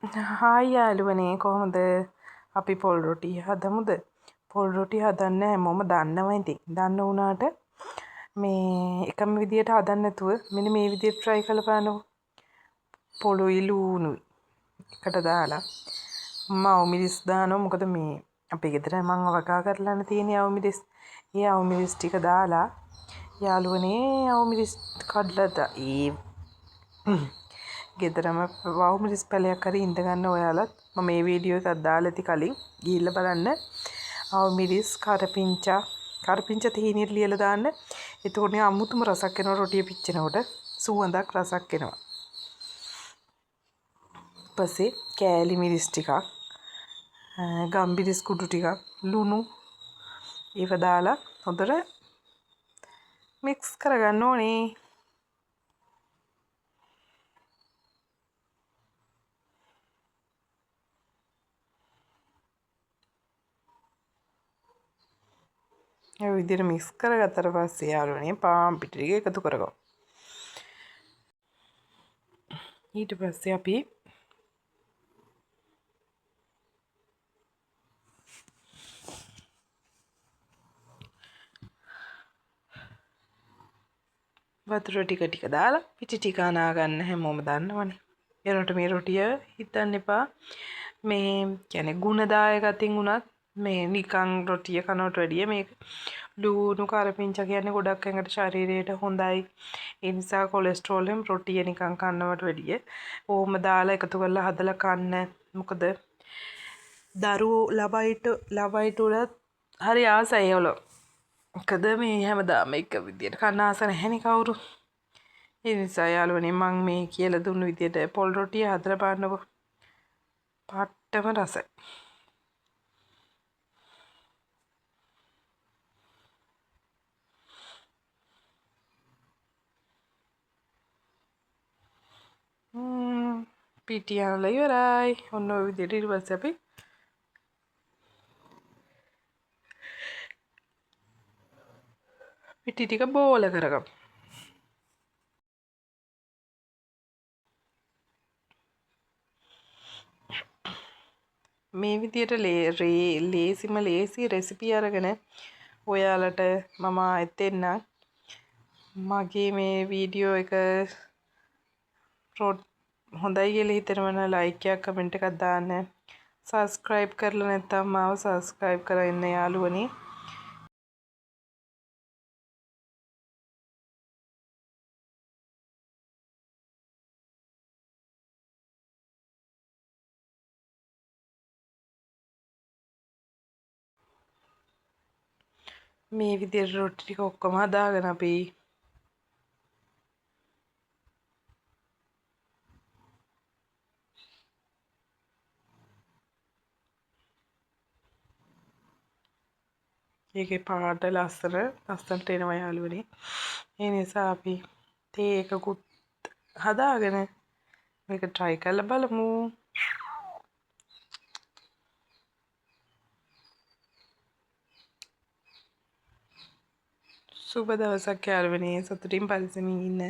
Hi යාළුවනේ කොහොමද? අපි පොල් රොටි හදමුද? පොල් රොටි හදන්න හැමෝම දන්නවා ඉතින්. දන්න වුණාට මේ එකම විදියට හදන්න නැතුව මෙන්න මේ විදියට try කරලා බලන්නකෝ. පොළුයි ලූණුයි එකට දාලා මම අවුමිරිස් දානවා. මොකද මේ අපේ ගෙදර මම වගා කරලානේ තියෙන්නේ අවුමිරිස්. ඒ අවුමිරිස් ටික දාලා යාළුවනේ අවුමිරිස් කඩලා ගෙදරම වවුමිරිස් පැලයක් හරි ඉඳ ගන්න ඔයාලත් මම මේ වීඩියෝ එකක් දාලා ඇති කලින් ගිහිල්ලා බලන්න. අවුමිරිස් කරපිංචා තීනියට ලියලා දාන්න. එතකොට අමුතුම රසක් එනවා රොටිය පිච්චෙනකොට. සුවඳක් රසක් එනවා. ඊපස්සේ කෑලි මිරිස් ටිකක් ගම්බිරිස් කුඩු ටිකක් ලුණු ඒව දාලා හොඳට මික්ස් කරගන්න ඕනේ. ඒ විදිහට මික්ස් කරගත්තට පස්සේ යාළුවනේ පාන් පිටි ටික එකතු කරගමු. ඊට පස්සේ අපි වතුර ටික ටික දාලා පිටි ටික අනා ගන්න හැමෝම දන්නවනේ. එනකොට මේ රොටිය හිතන්න එපා මේ කියන්නේ ගුණදායක අතින් උනත් මේ නිකන් රොටිය කනවට වැඩිය මේක ලුණු කරපිංචා කියන්නේ ගොඩක් ඇඟට ශරීරයට හොඳයි. ඒ නිසා කොලෙස්ටරෝල් එම් රොටිය නිකන් කන්නවට වැඩිය ඕම දාලා එකතු කරලා හදලා කන්න. මොකද දරුවෝ ළමයිට උනත් හරි ආසයි ඒවලු. මොකද මේ හැමදාම එක විදියට කන්න ආස නැහැනේ කවුරු. ඒ නිසා යාළුවනේ මම මේ කියලා දුන්න විදියට පොල් රොටිය හදලා බලන්නකෝ. පට්ටම රසයි. පිටි අනලා ඉවරයි. ඔන්න ඔය විදියට ඊට පස්සේ අපි පිටි ටික බෝල කරගමු. මේ විදියට ලේසි රෙසිපි අරගෙන ඔයාලට මම ආයෙත් එන්නම්. මගේ මේ වීඩියෝ එක හොඳයි කියලා හිතෙනවා නම් ලයික් එකක් කමෙන්ට් එකක් දාන්න. සබස්ක්‍රයිබ් කරලා නැත්නම් මාව සබස්ක්‍රයිබ් කරන්න යාළුවනේ. මේ විදියට රොටි ටික ඔක්කොම හදාගෙන අපි ඒකේ පාට ලස්සනට එනවා යාළුවනේ. ඒ නිසා අපි තේ එකකුත් හදාගෙන මේක try කරලා බලමු. සුබ දවසක් යාළුවනේ. සතුටින් පරිස්සමින් ඉන්න.